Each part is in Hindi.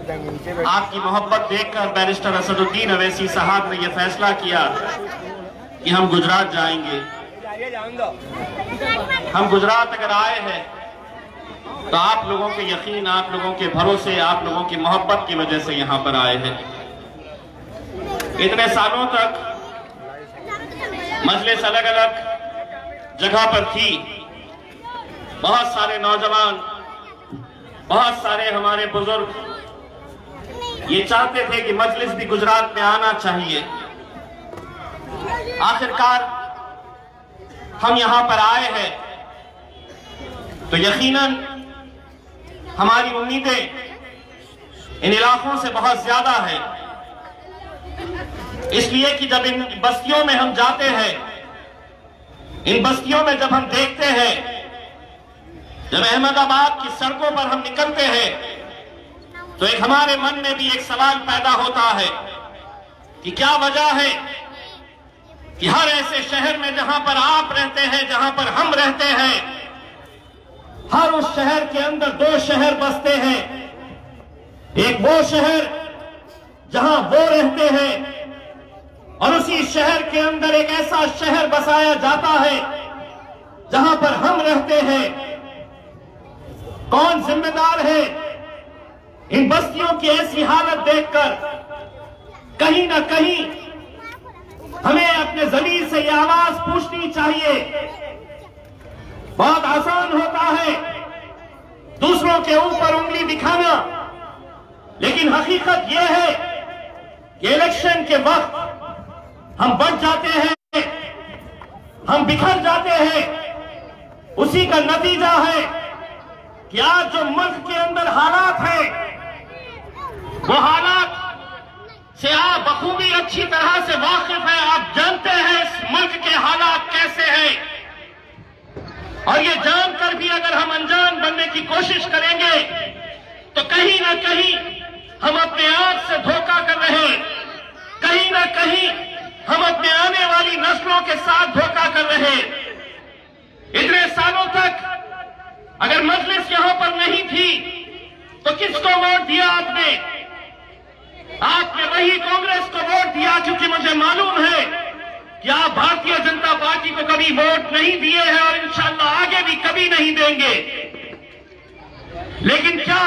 आपकी मोहब्बत देखकर बैरिस्टर असदुद्दीन अवैसी साहब ने यह फैसला किया कि हम गुजरात जाएंगे। हम गुजरात अगर आए हैं तो आप लोगों के यकीन, आप लोगों के भरोसे, आप लोगों की मोहब्बत की वजह से यहां पर आए हैं। इतने सालों तक मजलिस अलग अलग जगह पर थी। बहुत सारे नौजवान, बहुत सारे हमारे बुजुर्ग ये चाहते थे कि मजलिस भी गुजरात में आना चाहिए। आखिरकार हम यहां पर आए हैं तो यकीनन हमारी उम्मीदें इन इलाकों से बहुत ज्यादा है, इसलिए कि जब इन बस्तियों में हम जाते हैं, इन बस्तियों में जब हम देखते हैं, जब अहमदाबाद की सड़कों पर हम निकलते हैं तो एक हमारे मन में भी एक सवाल पैदा होता है कि क्या वजह है कि हर ऐसे शहर में जहां पर आप रहते हैं, जहां पर हम रहते हैं, हर उस शहर के अंदर दो शहर बसते हैं। एक वो शहर जहां वो रहते हैं और उसी शहर के अंदर एक ऐसा शहर बसाया जाता है जहां पर हम रहते हैं। कौन जिम्मेदार है इन बस्तियों की ऐसी हालत देखकर? कहीं ना कहीं हमें अपने ज़मीर से यह आवाज पूछनी चाहिए। बहुत आसान होता है दूसरों के ऊपर उंगली दिखाना, लेकिन हकीकत यह है कि इलेक्शन के वक्त हम बंट जाते हैं, हम बिखर जाते हैं। उसी का नतीजा है कि आज जो मुल्क के अंदर हालात हैं, वो हालात से आप बखूबी अच्छी तरह से वाकिफ हैं। आप जानते हैं इस मुल्क के हालात कैसे हैं, और ये जानकर भी अगर हम अनजान बनने की कोशिश करेंगे तो कहीं ना कहीं हम अपने आप से धोखा कर रहे हैं, कहीं ना कहीं हम अपने आने वाली नस्लों के साथ धोखा कर रहे हैं। इतने सालों तक अगर मजलिस यहां पर नहीं थी तो किसको वोट दिया आपने? आपने वही कांग्रेस को वोट दिया, क्योंकि मुझे मालूम है कि आप भारतीय जनता पार्टी को कभी वोट नहीं दिए हैं और इंशाअल्लाह आगे भी कभी नहीं देंगे। लेकिन क्या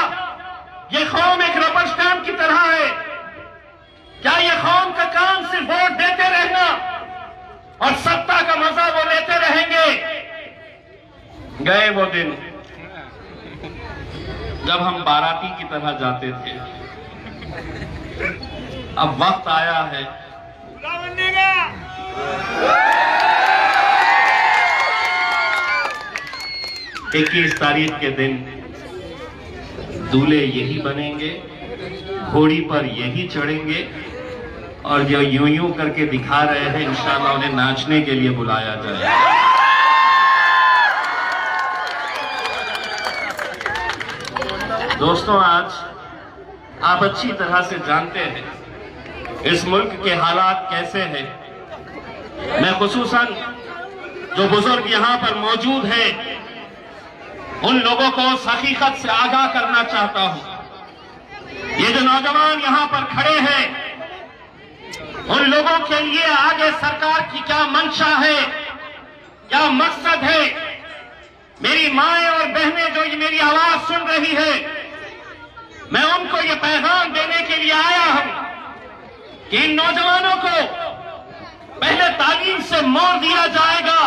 ये कौम एक रबर स्टैंप की तरह है? क्या ये कौम का काम सिर्फ वोट देते रहना और सत्ता का मजा वो लेते रहेंगे? गए वो दिन जब हम बाराती की तरह जाते थे। अब वक्त आया है 21 तारीख के दिन दूल्हे यही बनेंगे, घोड़ी पर यही चढ़ेंगे, और जो यूं यूं करके दिखा रहे हैं इंशाअल्लाह उन्हें नाचने के लिए बुलाया जाए। दोस्तों, आज आप अच्छी तरह से जानते हैं इस मुल्क के हालात कैसे हैं। मैं खुसूसन जो बुजुर्ग यहां पर मौजूद हैं उन लोगों को उस हकीकत से आगाह करना चाहता हूं। ये जो नौजवान यहां पर खड़े हैं, उन लोगों के लिए आगे सरकार की क्या मंशा है, क्या मकसद है? मेरी माएं और बहनें जो ये मेरी आवाज सुन रही है, मैं उनको ये पैगाम देने के लिए आया हूं कि इन नौजवानों को पहले तालीम से मोड़ दिया जाएगा,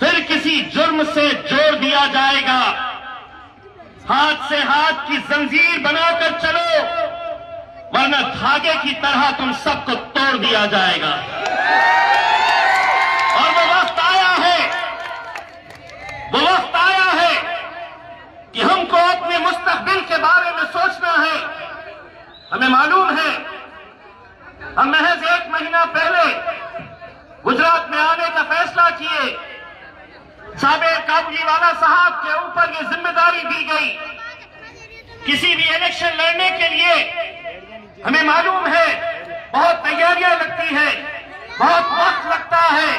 फिर किसी जुर्म से जोड़ दिया जाएगा। हाथ से हाथ की जंजीर बनाकर चलो, वरना धागे की तरह तुम सबको तोड़ दिया जाएगा। और वो वक्त आया है, वो वक्त आया है कि हमको अपने मुस्तकबिल के बारे में सोचना है। हमें मालूम है हम महज 1 महीना पहले गुजरात में आने का फैसला किए। साबिर काबुलीवाला साहब के ऊपर ये जिम्मेदारी दी गई। किसी भी इलेक्शन लड़ने के लिए हमें मालूम है बहुत तैयारियां लगती है, बहुत वक्त लगता है,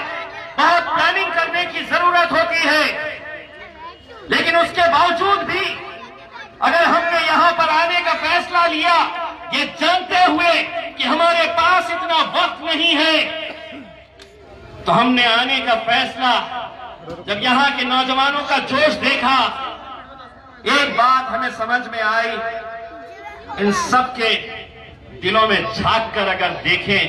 बहुत प्लानिंग करने की जरूरत होती है। लेकिन उसके बावजूद भी अगर हमने यहां पर आने का फैसला लिया, ये जानते हुए कि हमारे पास इतना वक्त नहीं है। तो हमने आने का फैसला, जब यहाँ के नौजवानों का जोश देखा, एक बात हमें समझ में आई, इन सब के दिलों में झांक कर अगर देखें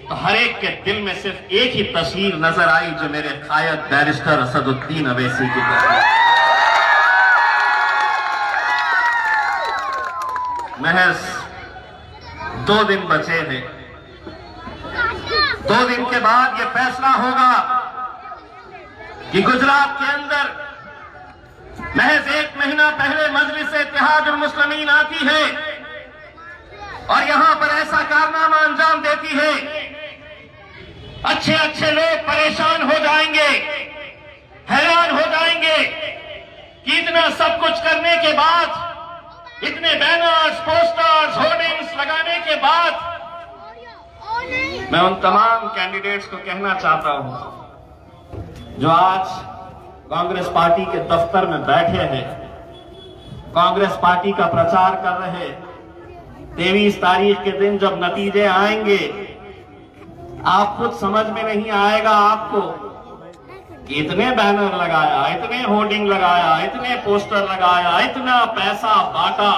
तो हर एक के दिल में सिर्फ एक ही तस्वीर नजर आई, जो मेरे कायद बैरिस्टर असदुद्दीन अवैसी की तस्वीर। महज 2 दिन बचे हैं। 2 दिन के बाद यह फैसला होगा कि गुजरात के अंदर महज 1 महीना पहले मजलिस इत्तेहादुल मुस्लिमीन आती है और यहां पर ऐसा कारनामा अंजाम देती है। अच्छे अच्छे लोग परेशान हो जाएंगे, हैरान हो जाएंगे कि इतना सब कुछ करने के बाद, इतने बैनर्स, पोस्टर्स, होर्डिंग्स लगाने के बाद, मैं उन तमाम कैंडिडेट्स को कहना चाहता हूं जो आज कांग्रेस पार्टी के दफ्तर में बैठे हैं, कांग्रेस पार्टी का प्रचार कर रहे हैं। 23 तारीख के दिन जब नतीजे आएंगे, आप खुद समझ में नहीं आएगा आपको कि इतने बैनर लगाया, इतने होर्डिंग लगाया, इतने पोस्टर लगाया, इतना पैसा बांटा,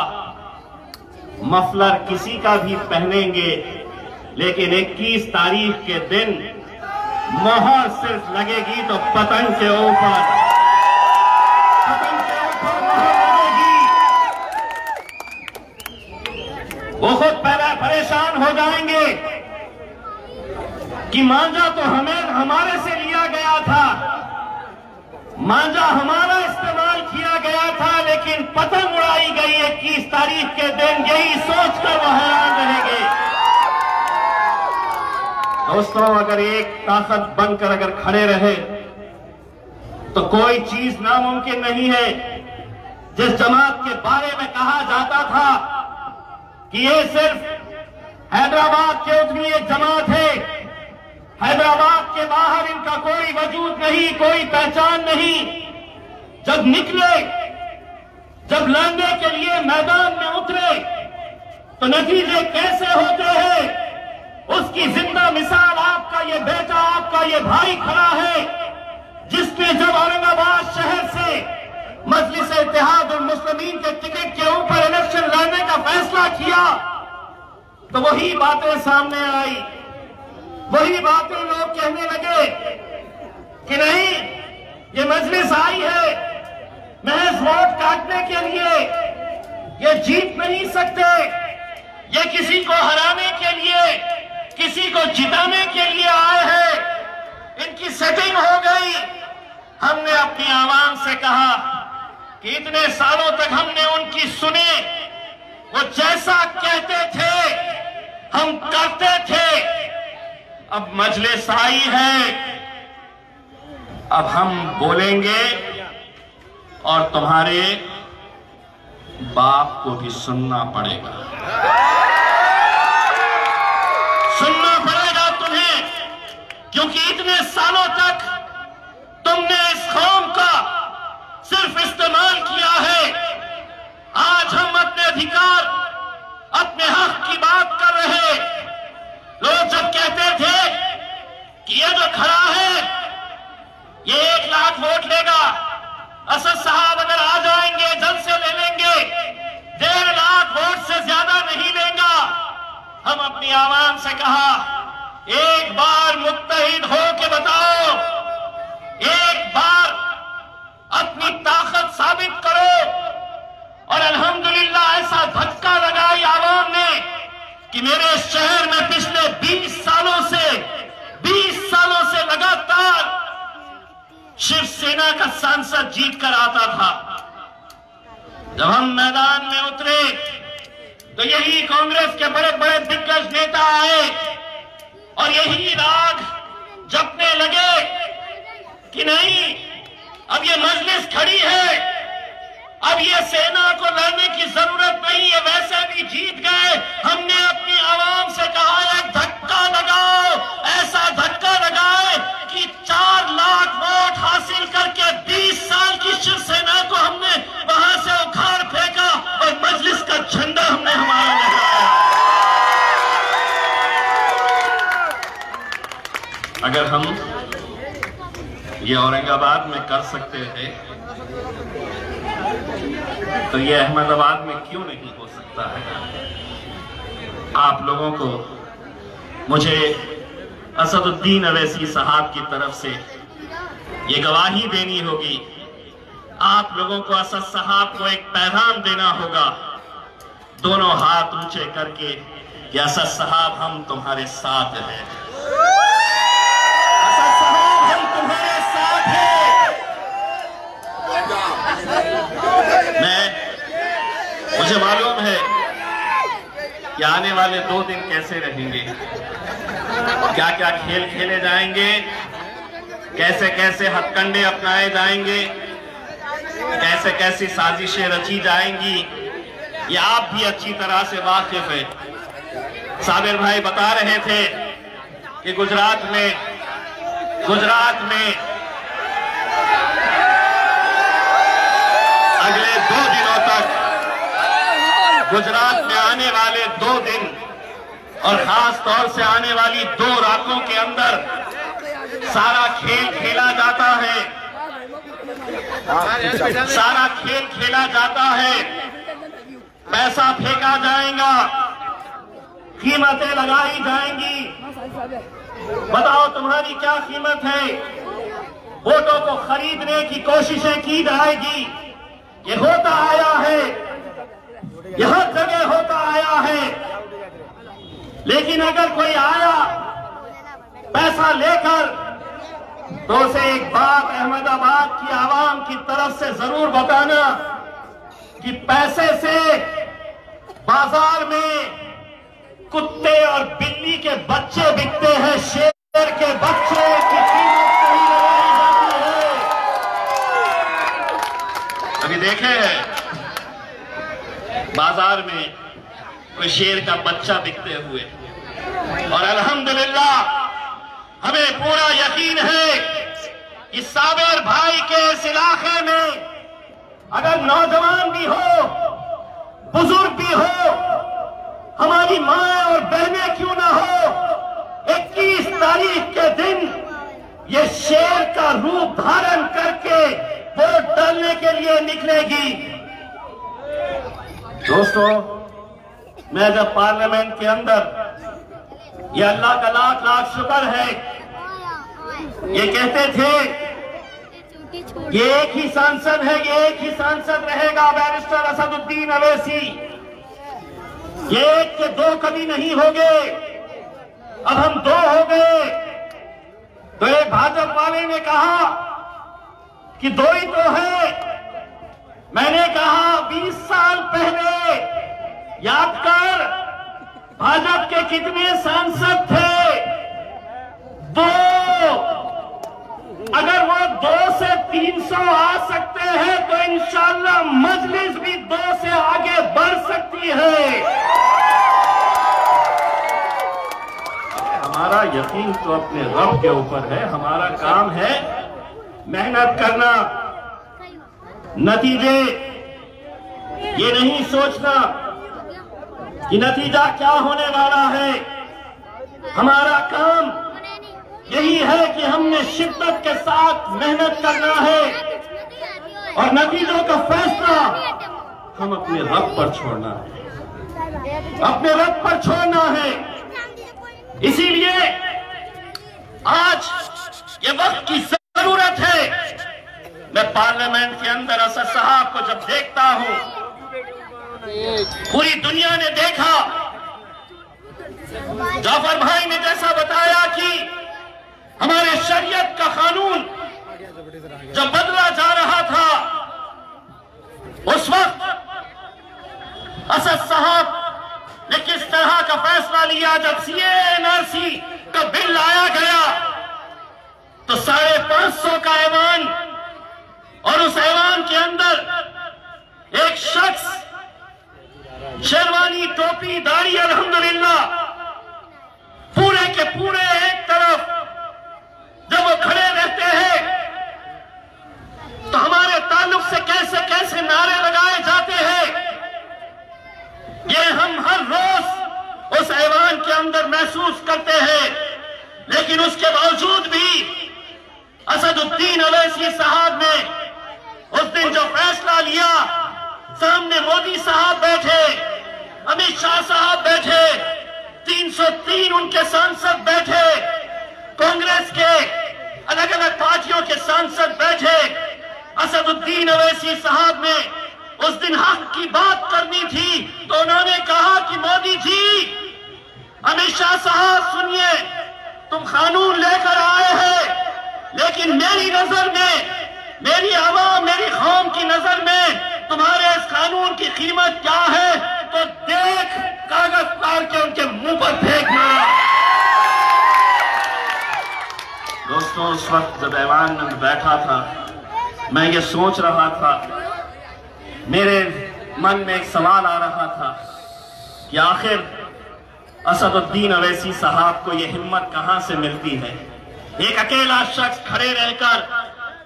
मफलर किसी का भी पहनेंगे, लेकिन 21 तारीख के दिन मोहर सिर्फ लगेगी तो पतंग के ऊपर मोहर लगेगी। वो खुद पहले परेशान हो जाएंगे कि मांझा तो हमारे से लिया गया था, मांझा हमारा इस्तेमाल किया गया था, लेकिन पतंग उड़ाई गई 21 तारीख के दिन, यही सोचकर वो हैरान रहेंगे। दोस्तों, अगर एक ताकत बनकर अगर खड़े रहे तो कोई चीज नामुमकिन नहीं है। जिस जमात के बारे में कहा जाता था कि ये सिर्फ हैदराबाद के उतनी एक जमात है, हैदराबाद के बाहर इनका कोई वजूद नहीं, कोई पहचान नहीं, जब निकले, जब लड़ने के लिए मैदान में उतरे तो नतीजे कैसे होते हैं, उसकी जिंदा मिसाल आपका ये बेटा, आपका ये भाई खड़ा है, जिसने जब औरंगाबाद शहर से मजलिस इत्तेहादुल मुस्लिमीन के टिकट के ऊपर इलेक्शन लड़ने का फैसला किया, तो वही बातें सामने आई, वही बातें लोग कहने लगे कि नहीं, ये मजलिस आई है महज वोट काटने के लिए, ये जीत नहीं सकते, ये किसी को हराने के लिए, किसी को जिताने के लिए आए हैं, इनकी सेटिंग हो गई। हमने अपनी आवाम से कहा कि इतने सालों तक हमने उनकी सुनी, वो जैसा कहते थे हम करते थे, अब मजलिस आई है, अब हम बोलेंगे और तुम्हारे बाप को भी सुनना पड़ेगा, सुनना पड़ेगा तुम्हें, क्योंकि इतने सालों तक तुमने इस कौम का सिर्फ इस्तेमाल किया है। आज हम अपने अधिकार, अपने हक की बात कर रहे। लोग जब कहते थे कि ये जो खड़ा है ये 1 लाख वोट लेगा, असद साहब अगर आ जाएंगे जल्द से ले लेंगे, 1.5 लाख वोट से ज्यादा नहीं लेगा। हम अपनी आवाम से कहा, एक बार मुत्तहिद हो के बताओ, एक बार अपनी ताकत साबित करो। और अल्हम्दुलिल्लाह ऐसा धक्का लगाई आवाम ने कि मेरे शहर में पिछले 20 सालों से लगातार शिवसेना का सांसद जीत कर आता था। जब हम मैदान में उतरे तो यही कांग्रेस के बड़े बड़े दिग्गज नेता आए और यही राग जपने लगे कि नहीं, अब ये मजलिस खड़ी है, अब ये सेना को लड़ने की जरूरत नहीं है, वैसे भी जीत गए। हमने अपनी आवाम से कहा, एक धक्का लगाओ, ऐसा धक्का लगाए कि 4 लाख वोट हासिल करके 20 साल की शिवसेना को हमने वहां से उखाड़ फेंका और मजलिस का झंडा हमने हमारा अगर हम ये औरंगाबाद में कर सकते थे तो ये अहमदाबाद में क्यों नहीं हो सकता है। आप लोगों को मुझे असदुद्दीन अवैसी साहब की तरफ से ये गवाही देनी होगी। आप लोगों को असद साहब को एक पैगाम देना होगा, दोनों हाथ ऊंचे करके कि असद साहब हम तुम्हारे साथ हैं, असद साहब हम तुम्हारे साथ हैं। मुझे मालूम है कि आने वाले 2 दिन कैसे रहेंगे, क्या क्या खेल खेले जाएंगे, कैसे कैसे हथकंडे अपनाए जाएंगे, कैसे कैसी साजिशें रची जाएंगी, ये आप भी अच्छी तरह से वाकिफ है। साबिर भाई बता रहे थे कि गुजरात में अगले 2 दिनों तक, गुजरात में आने वाले 2 दिन और खास तौर से आने वाली 2 रातों के अंदर सारा खेल खेला जाता है, सारा खेल खेला जाता है, पैसा फेंका जाएगा, कीमतें लगाई जाएंगी। बताओ तुम्हारी क्या कीमत है। वोटों को खरीदने की कोशिशें की जाएगी। ये होता आया है, यह हर जगह होता आया है। लेकिन अगर कोई आया पैसा लेकर तो उसे एक बात अहमदाबाद की आवाम की तरफ से जरूर बताना कि पैसे से बाजार में कुत्ते और बिल्ली के बच्चे बिकते हैं, शेर के बच्चे की कीमत नहीं लगाई जाती है। अभी देखे हैं बाजार में कोई शेर का बच्चा बिकते हुए, और अल्हम्दुलिल्लाह हमें पूरा यकीन है कि साबिर भाई के इस इलाके में अगर नौजवान भी हो, बुजुर्ग भी हो, हमारी माँ और बहनें क्यों ना हो, 21 तारीख के दिन ये शेर का रूप धारण करके वोट डालने के लिए निकलेगी। दोस्तों, मैं जब पार्लियामेंट के अंदर, ये अल्लाह का लाख लाख शुक्र है, ये कहते थे ये एक ही सांसद है, ये एक ही सांसद रहेगा, बैरिस्टर असदुद्दीन अवैसी, ये 1 के 2 कभी नहीं होंगे। अब हम 2 हो गए। तो एक भाजपा वाले ने कहा कि 2 ही तो है। मैंने कहा 20 साल पहले याद कर भाजपा के कितने सांसद थे? 2। अगर वो 2 से 300 आ सकते हैं तो इंशाअल्लाह मजलिस भी 2 से आगे बढ़ सकती है। हमारा यकीन तो अपने रब के ऊपर है। हमारा काम है मेहनत करना, नतीजे ये नहीं सोचना कि नतीजा क्या होने वाला है। हमारा काम यही है कि हमने शिद्दत के साथ मेहनत करना है और नतीजों का फैसला हम अपने रब पर छोड़ना है, अपने रब पर छोड़ना है। इसीलिए आज ये वक्त की जरूरत है। मैं पार्लियामेंट के अंदर असद साहब को जब देखता हूं, पूरी दुनिया ने देखा, जाफर भाई ने जैसा बताया कि हमारे शरीयत का कानून जब बदला जा रहा था, उस वक्त असद साहब ने किस तरह का फैसला लिया। जब CA/NRC का बिल लाया गया तो 550 का ऐवान, और उस ऐवान के अंदर एक शख्स शेरवानी, टोपी, दाढ़ी, अल्हम्दुलिल्लाह पूरे के पूरे एक तरफ जब वो खड़े रहते हैं तो हमारे ताल्लुक से कैसे कैसे नारे लगाए जाते हैं, ये हम हर रोज उस ऐवान के अंदर महसूस करते हैं। लेकिन उसके बावजूद भी असदुद्दीन अवैसी साहब ने उस दिन जो फैसला लिया, सामने मोदी साहब बैठे, अमित शाह साहब बैठे, 303 उनके सांसद बैठे, कांग्रेस के अलग अलग पार्टियों के सांसद बैठे। असदुद्दीन अवैसी साहब ने उस दिन हक की बात करनी थी तो उन्होंने कहा कि मोदी जी, अमित शाह साहब सुनिए, तुम कानून लेकर आए हैं, लेकिन मेरी नजर में, मेरी आवाम, मेरी कौम की नजर में तुम्हारे इस कानून की कीमत क्या है, तो देख कागज फाड़ के उनके मुंह पर फेंकना। दोस्तों, उस वक्त जब ऐवान में बैठा था, मैं ये सोच रहा था, मेरे मन में एक सवाल आ रहा था कि आखिर असदुद्दीन अवैसी साहब को ये हिम्मत कहां से मिलती है, एक अकेला शख्स खड़े रहकर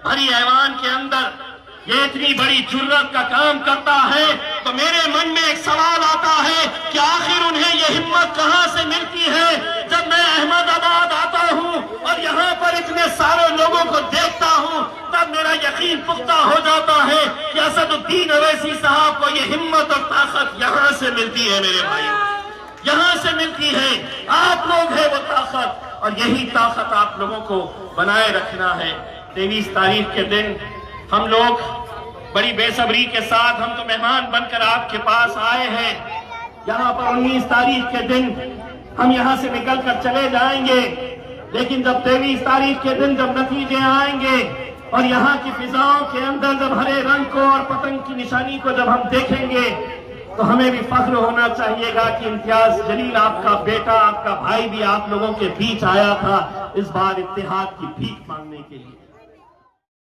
भरी ऐवान के अंदर ये इतनी बड़ी जुर्रत का काम करता है। तो मेरे मन में एक सवाल आता है कि आखिर उन्हें ये हिम्मत कहां से मिलती है। जब मैं अहमदाबाद आता हूं और यहाँ पर इतने सारे लोगों को देखता हूं, तब मेरा यकीन पुख्ता हो जाता है कि असदुद्दीन अवैसी साहब को ये हिम्मत और ताकत यहाँ से मिलती है। मेरे भाई, यहाँ से मिलती है। आप लोग हैं वो ताकत, और यही ताकत आप लोगों को बनाए रखना है। 23 तारीख के दिन हम लोग बड़ी बेसब्री के साथ, हम तो मेहमान बनकर आपके पास आए हैं। यहाँ पर 19 तारीख के दिन हम यहाँ से निकल कर चले जाएंगे, लेकिन जब 23 तारीख के दिन जब नतीजे आएंगे और यहाँ की फिजाओं के अंदर जब हरे रंग को और पतंग की निशानी को जब हम देखेंगे, तो हमें भी फख्र होना चाहिएगा कि इम्तियाज जलील आपका बेटा, आपका भाई भी आप लोगों के बीच आया था इस बार इत्तेहाद की भीख मांगने के लिए।